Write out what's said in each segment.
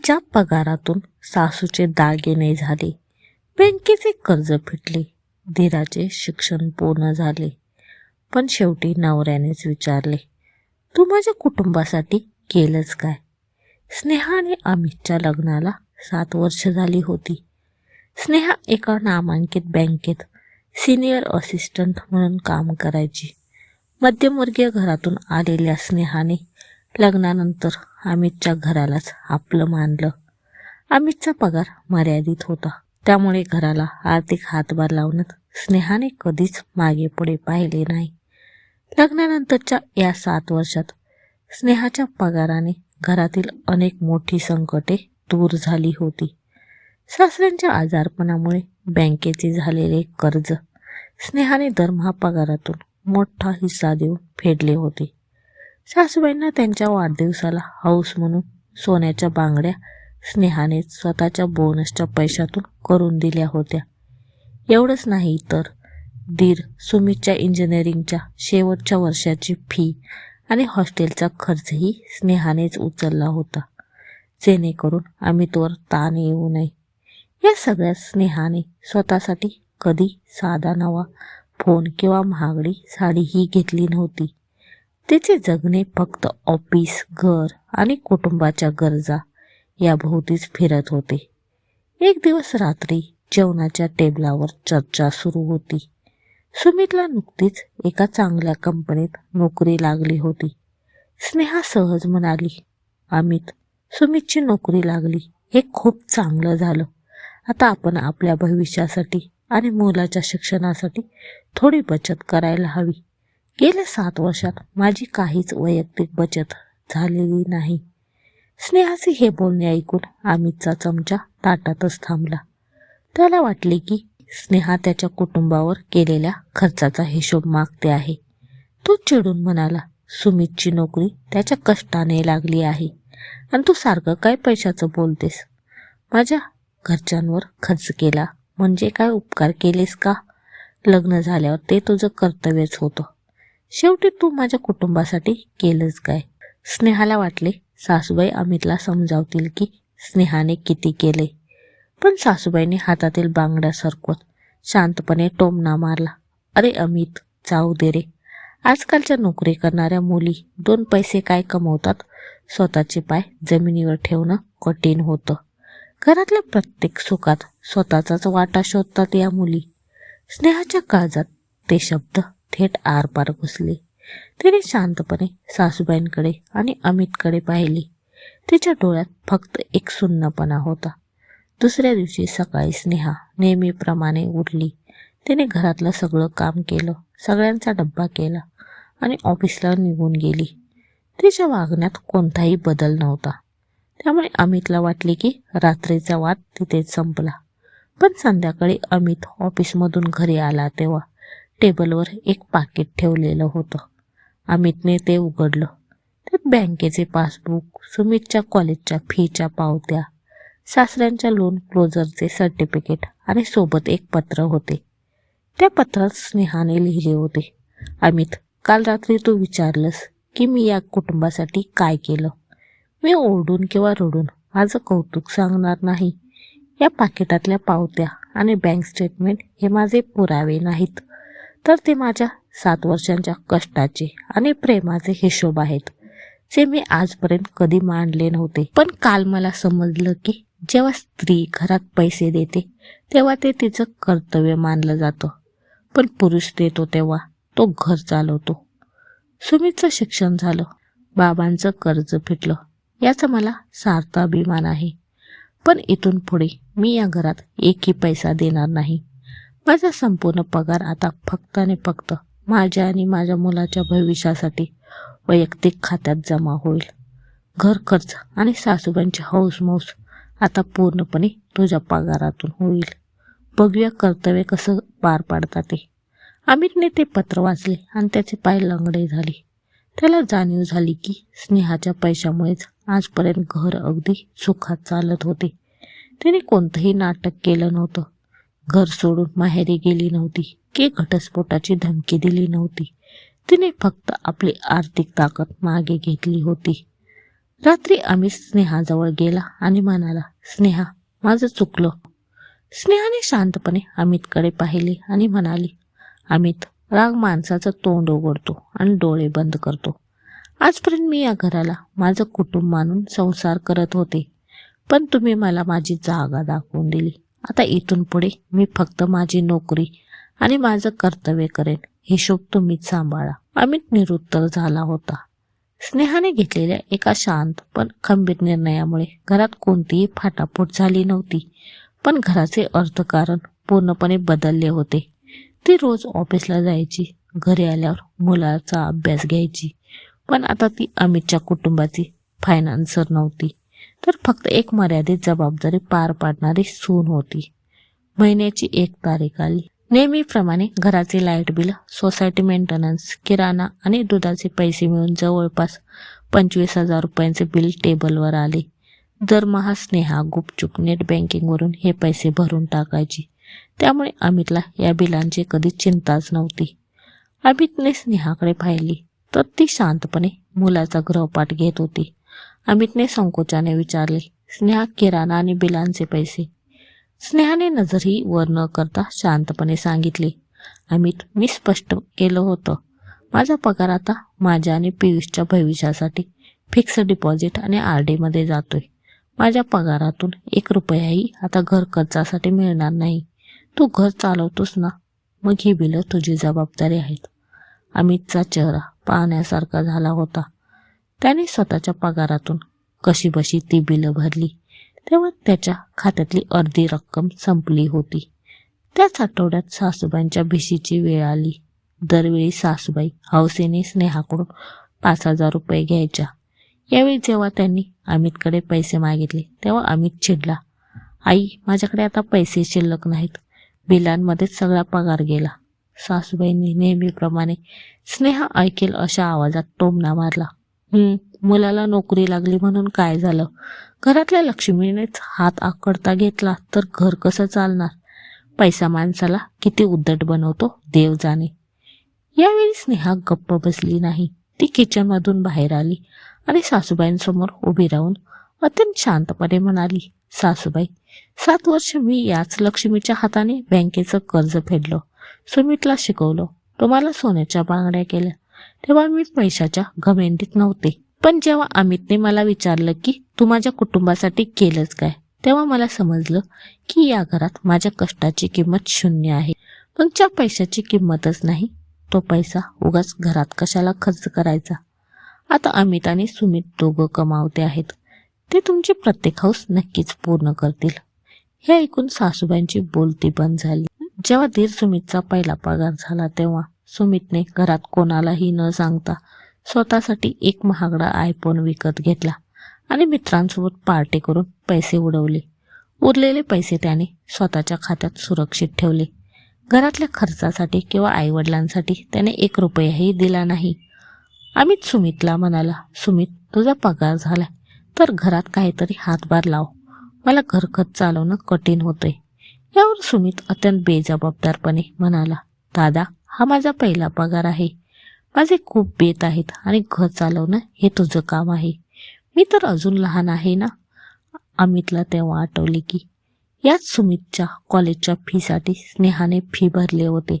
तिच्या पगारातून सासूचे दागिने झाले, बँकेचे कर्ज फिटले, धीराचे शिक्षण पूर्ण झाले. पण शेवटी नवऱ्यानेच विचारले, तू माझ्या कुटुंबासाठी केलंच काय? स्नेहा आणि अमितच्या लग्नाला 7 वर्ष झाली होती. स्नेहा एका नामांकित बँकेत सिनियर असिस्टंट म्हणून काम करायची. मध्यमवर्गीय घरातून आलेल्या स्नेहाने लग्नानंतर अमितच्या घरालाच आपलं मानलं. अमितचा पगार मर्यादित होता, त्यामुळे घराला आर्थिक हातभार लावण्यात स्नेहाने कधीच मागे पुढे पाहिले नाही. लग्नानंतरच्या या 7 वर्षात स्नेहाच्या पगाराने घरातील अनेक मोठी संकटे दूर झाली होती. सासऱ्यांच्या आजारपणामुळे बँकेचे झालेले कर्ज स्नेहाने दरमहा पगारातून मोठा हिस्सा देऊन फेडले होते. सासूबाईंना त्यांच्या वाढदिवसाला हौस म्हणून सोन्याच्या बांगड्या स्नेहाने स्वतःच्या बोनसच्या पैशातून करून दिल्या होत्या. एवढंच नाही तर दीर सुमितच्या इंजिनिअरिंगच्या शेवटच्या वर्षाची फी आणि हॉस्टेलचा खर्चही स्नेहानेच उचलला होता, जेणेकरून अमितवर ताण येऊ नये. या सगळ्या स्नेहाने स्वतःसाठी कधी साधा नवा फोन किंवा महागडी साडीही घेतली नव्हती. तिचे जगणे फक्त ऑफिस, घर आणि कुटुंबाच्या गरजा याभोवतीच फिरत होते. एक दिवस रात्री जेवणाच्या टेबलावर चर्चा सुरू होती. सुमितला नुकतीच एका चांगल्या कंपनीत नोकरी लागली होती. स्नेहा सहज म्हणाली, अमित, सुमितची नोकरी लागली हे खूप चांगलं झालं. आता आपण आपल्या भविष्यासाठी आणि मुलाच्या शिक्षणासाठी थोडी बचत करायला हवी. गेल्या 7 वर्षात माझी काहीच वैयक्तिक बचत झालेली नाही. स्नेहाचे हे बोलणे ऐकून अमितचा चमचा ताटातच थांबला. त्याला वाटले की स्नेहा त्याच्या कुटुंबावर केलेल्या खर्चाचा हिशोब मागते आहे. तो चिडून म्हणाला, सुमितची नोकरी त्याच्या कष्टाने लागली आहे आणि तू सारखं काय पैशाचं बोलतेस? माझ्या घरच्यांवर खर्च केला म्हणजे काय उपकार केलेस का? लग्न झाल्यावर ते तुझं कर्तव्यच होतं. शेवटी तू माझ्या कुटुंबासाठी केलंच काय? स्नेहाला वाटले सासूबाई अमितला समजावतील की स्नेहाने किती केले, पण सासूबाईने हातातील बांगड्या सरकवत शांतपणे टोमणा मारला. अरे अमित, जाऊ दे रे. आजकालच्या नोकरी करणाऱ्या मुली 2 पैसे काय कमवतात, स्वतःचे पाय जमिनीवर ठेवणं कठीण होतं. घरातल्या प्रत्येक सुखात स्वतःचाच वाटा शोधतात या मुली. स्नेहाच्या काळजात ते शब्द थेट आरपार घुसले. तिने शांतपणे सासूबाईंकडे आणि अमितकडे पाहिले. तिच्या डोळ्यात फक्त एक सुन्नपणा होता. दुसऱ्या दिवशी सकाळी स्नेहा नेहमीप्रमाणे उठली. तिने घरातलं सगळं काम केलं, सगळ्यांचा डब्बा केला आणि ऑफिसला निघून गेली. तिच्या वागण्यात कोणताही बदल नव्हता. त्यामुळे अमितला वाटले की रात्रीचा वाद तिथेच संपला. पण संध्याकाळी अमित ऑफिसमधून घरी आला तेव्हा टेबलवर एक पाकिट ठेवलेलं होतं. अमितने ते उघडलं. त्यात बँकेचे पासबुक, सुमितच्या कॉलेजच्या फीच्या पावत्या, सासऱ्यांच्या लोन क्लोजरचे सर्टिफिकेट आणि सोबत एक पत्र होते. त्या पत्रात स्नेहाने लिहिले होते, अमित, काल रात्री तू विचारलंस की मी या कुटुंबासाठी काय केलं. मी ओरडून किंवा रडून माझं कौतुक सांगणार नाही. या पाकिटातल्या पावत्या आणि बँक स्टेटमेंट हे माझे पुरावे नाहीत, तर ते माझ्या 7 वर्षांच्या कष्टाचे आणि प्रेमाचे हिशोब आहेत, जे मी आजपर्यंत कधी मांडले नव्हते. पण काल मला समजलं की जेव्हा स्त्री घरात पैसे देते तेव्हा ते तिचं कर्तव्य मानलं जातं, पण पुरुष देतो तेव्हा तो घर चालवतो. सुमितचं शिक्षण झालं, बाबांचं कर्ज फिटलं, याचा मला सार्थ अभिमान आहे. पण इथून पुढे मी या घरात एकही पैसा देणार नाही. माझा संपूर्ण पगार आता फक्त आणि फक्त माझ्या आणि माझ्या मुलाच्या भविष्यासाठी वैयक्तिक खात्यात जमा होईल. घर खर्च आणि सासूबाईंची हौसमौस आता पूर्णपणे तुझ्या पगारातून होईल. बघूया कर्तव्य कसं पार पाडता ते. अमितने ते पत्र वाचले आणि त्याचे पाय लंगडे झाले. त्याला जाणीव झाली की स्नेहाच्या पैशामुळेच आजपर्यंत घर अगदी सुखात चालत होते. तिने कोणतंही नाटक केलं नव्हतं. घर सोडून माहेरी गेली नव्हती की घटस्फोटाची धमकी दिली नव्हती. तिने फक्त आपली आर्थिक ताकद मागे घेतली होती. रात्री अमित स्नेहाजवळ गेला आणि म्हणाला, स्नेहा, माझं चुकलं. स्नेहाने शांतपणे अमितकडे पाहिले आणि म्हणाली, अमित, राग माणसाचं तोंड उघडतो आणि डोळे बंद करतो. आजपर्यंत मी या घराला माझं कुटुंब मानून संसार करत होते, पण तुम्ही मला माझी जागा दाखवून दिली. आता इथून पुढे मी फक्त माझी नोकरी आणि माझं कर्तव्य करेन. हिशोब तुम्हीच सांभाळा. अमित निरुत्तर झाला होता. स्नेहाने घेतलेल्या एका शांत पण खंबीर निर्णयामुळे घरात कोणतीही फाटाफूट झाली नव्हती, पण घराचे अर्थकारण पूर्णपणे बदलले होते. ती रोज ऑफिसला जायची, घरी आल्यावर मुलाचा अभ्यास घ्यायची, पण आता ती अमितच्या कुटुंबाची फायनान्सर नव्हती, तर फक्त एक मर्यादित जबाबदारी पार पाडणारी सून होती. महिन्याची 1 तारीख आली. नेहमीप्रमाणे घराचे लाईट बिल, सोसायटी मेंटेनन्स, किराणा आणि दुधाचे पैसे मिळून जवळपास 25,000 रुपयांचे बिल टेबलवर आले. दरमहा स्नेहा गुपचूप नेट बँकिंगवरून हे पैसे भरून टाकायची, त्यामुळे अमितला या बिलांची कधी चिंताच नव्हती. अमितने स्नेहाकडे पाहिली तर ती शांतपणे मुलाचा गृहपाठ घेत होती. अमितने संकोचाने विचारले, स्नेहा, किराणा आणि बिलांचे पैसे? स्नेहाने नजरही वर न करता शांतपणे सांगितले, अमित, मी स्पष्ट केलं होतं. माझा पगार आता माझ्या आणि पियुषच्या भविष्यासाठी फिक्स डिपॉझिट आणि RD मध्ये जातोय. माझ्या पगारातून 1 रुपयाही आता घर खर्चासाठी मिळणार नाही. तू घर चालवतोस ना, मग ही बिलं तुझी जबाबदारी आहेत. अमितचा चेहरा पाहण्यासारखा झाला होता. त्याने स्वतःच्या पगारातून कशीबशी ती बिलं भरली, तेव्हा त्याच्या खात्यातली अर्धी रक्कम संपली होती. त्याच आठवड्यात सासूबाईंच्या भिशीची वेळ आली. दरवेळी सासूबाई हौसेने स्नेहाकडून 5,000 रुपये घ्यायच्या. यावेळी जेव्हा त्यांनी अमितकडे पैसे मागितले तेव्हा अमित चिडला, आई, माझ्याकडे आता पैसे शिल्लक नाहीत. बिलांमध्येच सगळा पगार गेला. सासूबाईंनी नेहमीप्रमाणे स्नेहा ऐकेल अशा आवाजात टोमणा मारला, मुलाला नोकरी लागली म्हणून काय झालं? घरातल्या लक्ष्मीनेच हात आकडता घेतला तर घर कसं चालणार? पैसा माणसाला किती उद्धट बनवतो देव जाणे. यावेळी स्नेहा गप्प बसली नाही. ती किचनमधून बाहेर आली आणि सासूबाईंसमोर उभी राहून अत्यंत शांतपणे म्हणाली, सासूबाई, 7 वर्ष मी याच लक्ष्मीच्या हाताने बँकेचं कर्ज फेडलं, सुमितला शिकवलं, तुम्हाला सोन्याच्या बांगड्या केल्या. तेव्हा मी पैशाच्या घमेंडीत नव्हते. पण जेव्हा अमितने मला विचारलं की तू माझ्या कुटुंबासाठी केलंच काय, तेव्हा मला समजलं की या घरात माझ्या कष्टाची किंमत 0 आहे. पण ज्या पैशाची किंमतच नाही, तो पैसा उगाच घरात कशाला खर्च करायचा? आता अमित आणि सुमित दोघं कमावते आहेत. ते तुमची प्रत्येक हौस नक्कीच पूर्ण करतील. हे ऐकून सासूबाईंची बोलती बंद झाली. जेव्हा दीर सुमितचा पहिला पगार झाला तेव्हा सुमितने घरात कोणालाही न सांगता स्वतःसाठी एक महागडा आयफोन विकत घेतला आणि मित्रांसोबत पार्टी करून पैसे उडवले. उरलेले पैसे त्याने स्वतःच्या खात्यात सुरक्षित ठेवले. घरातल्या खर्चासाठी किंवा आईवडिलांसाठी त्याने 1 रुपयाही दिला नाही. अमित सुमितला म्हणाला, सुमित, तुझा पगार झालाय तर घरात काहीतरी हातभार लाव. मला घर खर्च चालवणं कठीण होतंय. यावर सुमित अत्यंत बेजबाबदारपणे म्हणाला, दादा, हा माझा पहिला पगार आहे. माझे खूप बेत आहेत आणि घर चालवणं हे तुझं काम आहे. मी तर अजून लहान आहे ना. अमितला तेव्हा आठवले की याच सुमितच्या कॉलेजच्या फीसाठी स्नेहाने फी भरले होते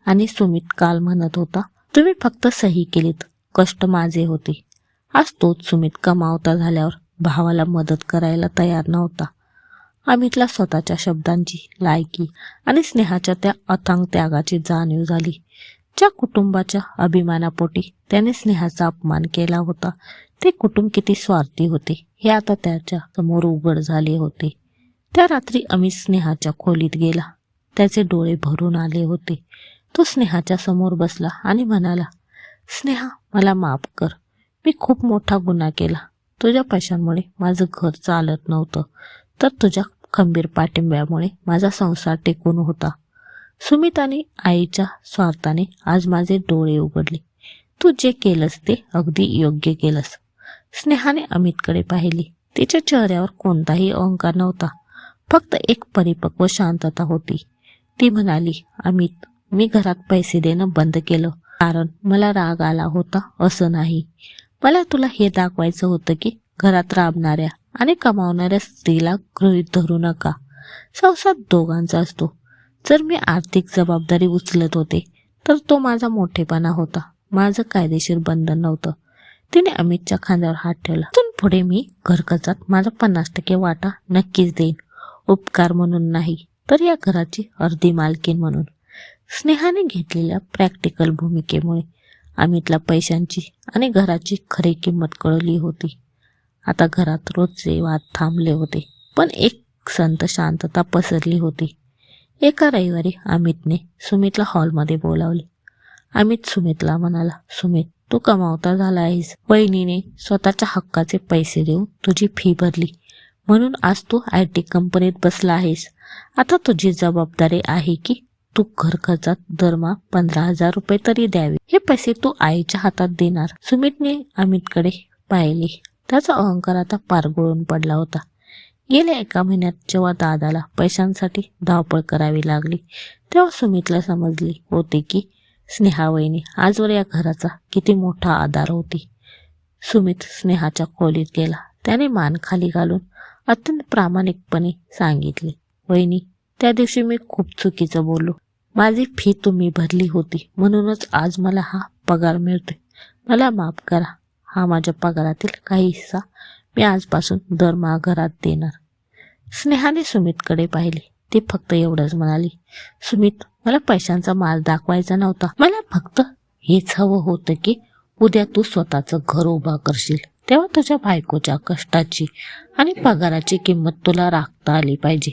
आणि सुमित काल म्हणत होता, तुम्ही फक्त सही केलीत, कष्ट माझे होते. आज तोच सुमित कमावता झाल्यावर भावाला मदत करायला तयार नव्हता. अमितला स्वतःच्या शब्दांची लायकी आणि स्नेहाच्या त्या अथांग त्यागाची जाणीव झाली. ज्या कुटुंबाच्या अभिमानापोटी त्याने स्नेहाचा अपमान केला होता, ते कुटुंब किती स्वार्थी होते हे आता त्याच्या समोर उघड झाले होते. त्या रात्री अमित स्नेहाच्या खोलीत गेला. त्याचे डोळे भरून आले होते. तो स्नेहाच्या समोर बसला आणि म्हणाला, स्नेहा, मला माफ कर. मी खूप मोठा गुन्हा केला. तुझ्या पैशांमुळे माझं घर चालत नव्हतं, तर तुझ्या खंबीर पाठिंब्यामुळे माझा संसार टिकून होता. सुमित आणि आईच्या स्वार्थाने आज माझे डोळे उघडले. तू जे केलंस ते अगदी योग्य केलंस. स्नेहाने अमितकडे पाहिली. तिच्या चेहऱ्यावर कोणताही अहंकार नव्हता, फक्त एक परिपक्व शांतता होती. ती म्हणाली, अमित, मी घरात पैसे देणं बंद केलं कारण मला राग आला होता असं नाही. मला तुला हे दाखवायचं होतं की घरात राबणाऱ्या आणि कमावणाऱ्या स्त्रीला गृहीत धरू नका. संसार दोघांचा असतो. जर मी आर्थिक जबाबदारी उचलत होते तर तो माझा मोठेपणा होता, माझं कायदेशीर बंधन नव्हतं. तिने अमितच्या खांद्यावर हात ठेवला. तिथून पुढे मी घरखर्चात माझा 50% वाटा नक्कीच देईन. उपकार म्हणून नाही, तर या घराची अर्धी मालकीण म्हणून. स्नेहाने घेतलेल्या प्रॅक्टिकल भूमिकेमुळे अमितला पैशांची आणि घराची खरी किंमत कळली होती. आता घरात रोजचे वाद थांबले होते, पण एक संत शांतता पसरली होती. एका रविवारी अमितने सुमितला हॉलमध्ये बोलावले. अमित सुमितला म्हणाला, सुमित, तू कमावता झाला आहेस. वहिनीने स्वतःच्या हक्काचे पैसे देऊन तुझी फी भरली, म्हणून आज तू IT कंपनीत बसला आहेस. आता तुझी जबाबदारी आहे की तू घर खर्चात दरमहा 15,000 रुपये तरी द्यावे. हे पैसे तू आईच्या हातात देणार. सुमितने अमितकडे पाहिले. त्याचा अहंकार आता पारगळून पडला होता. गेल्या 1 महिन्यात जेव्हा दादाला पैशांसाठी धावपळ करावी लागली, तेव्हा सुमितला समजले होते की स्नेहा वहिनी आजवर या घराचा किती मोठा आधार होती. सुमित स्नेहाच्या खोलीत गेला. त्याने मान खाली घालून अत्यंत प्रामाणिकपणे सांगितले, वहिनी, त्या दिवशी मी खूप चुकीचं बोललो. माझी फी तुम्ही भरली होती, म्हणूनच आज मला हा पगार मिळतोय. मला माफ करा. हा माझ्या पगारातील काही हिस्सा मी आजपासून दरमहा घरात देणार. स्नेहाने सुमितकडे पाहिले. ती फक्त एवढंच म्हणाली, सुमित, मला पैशांचा माल दाखवायचा नव्हता. मला फक्त हेच हवं होतं की उद्या तू स्वतःचं घर उभा करशील, तेव्हा तुझ्या बायकोच्या कष्टाची आणि पगाराची किंमत तुला राखता आली पाहिजे.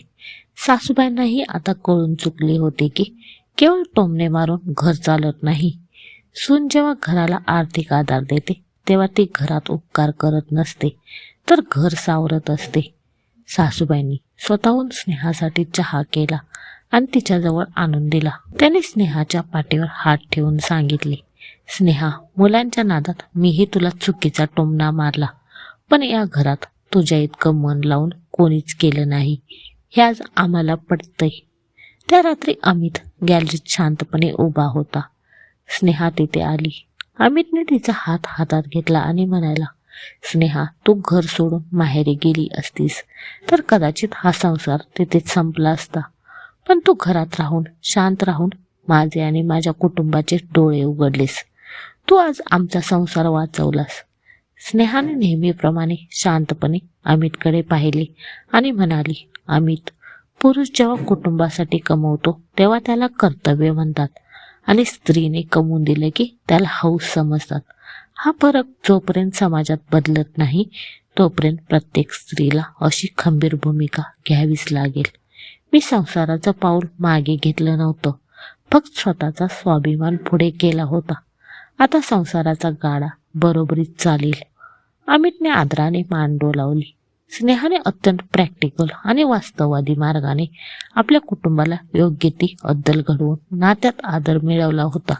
सासूबाईंनाही आता कळून चुकले होते की केवळ टोमणे मारून घर चालत नाही. सून जेव्हा घराला आर्थिक आधार देते तेव्हा ती घरात उपकार करत नसते, तर घर सावरत असते. सासूबाईंनी स्वतःहून स्नेहासाठी चहा केला आणि तिच्याजवळ आणून दिला. त्याने स्नेहाच्या पाठीवर हात ठेवून सांगितले, स्नेहा, मुलांच्या नादात मीही तुला चुकीचा टोमणा मारला, पण या घरात तुझ्या इतकं मन लावून कोणीच केलं नाही, हे आज आम्हाला पटतंय. त्या रात्री अमित गॅलरीत शांतपणे उभा होता. स्नेहा तिथे आली. अमितने तिचा हात हातात घेतला आणि म्हणाला, स्नेहा, तू घर सोडून माहेरी गेली असतीस तर कदाचित हा संसार तिथेच संपला असता. पण तू घरात राहून, शांत राहून माझे आणि माझ्या कुटुंबाचे डोळे उघडलेस. तू आज आमचा संसार वाचवलास. स्नेहाने नेहमीप्रमाणे शांतपणे अमितकडे पाहिले आणि म्हणाली, अमित, पुरुष जेव्हा कुटुंबासाठी कमवतो तेव्हा त्याला कर्तव्य म्हणतात आणि स्त्रीने कमवून दिले की त्याला हौस समजतात. हा फरक जोपर्यंत समाजात बदलत नाही तोपर्यंत प्रत्येक स्त्रीला अशी खंबीर भूमिका घ्यावीच लागेल. मी संसाराचं पाऊल मागे घेतलं नव्हतं, फक्त स्वतःचा स्वाभिमान पुढे केला होता. आता संसाराचा गाडा बरोबरीत चालेल. अमितने आदराने मान डोलावली. स्नेहाने अत्यंत प्रॅक्टिकल आणि वास्तववादी मार्गाने आपल्या कुटुंबाला योग्य ती अद्दल घडवून नात्यात आदर मिळवला होता.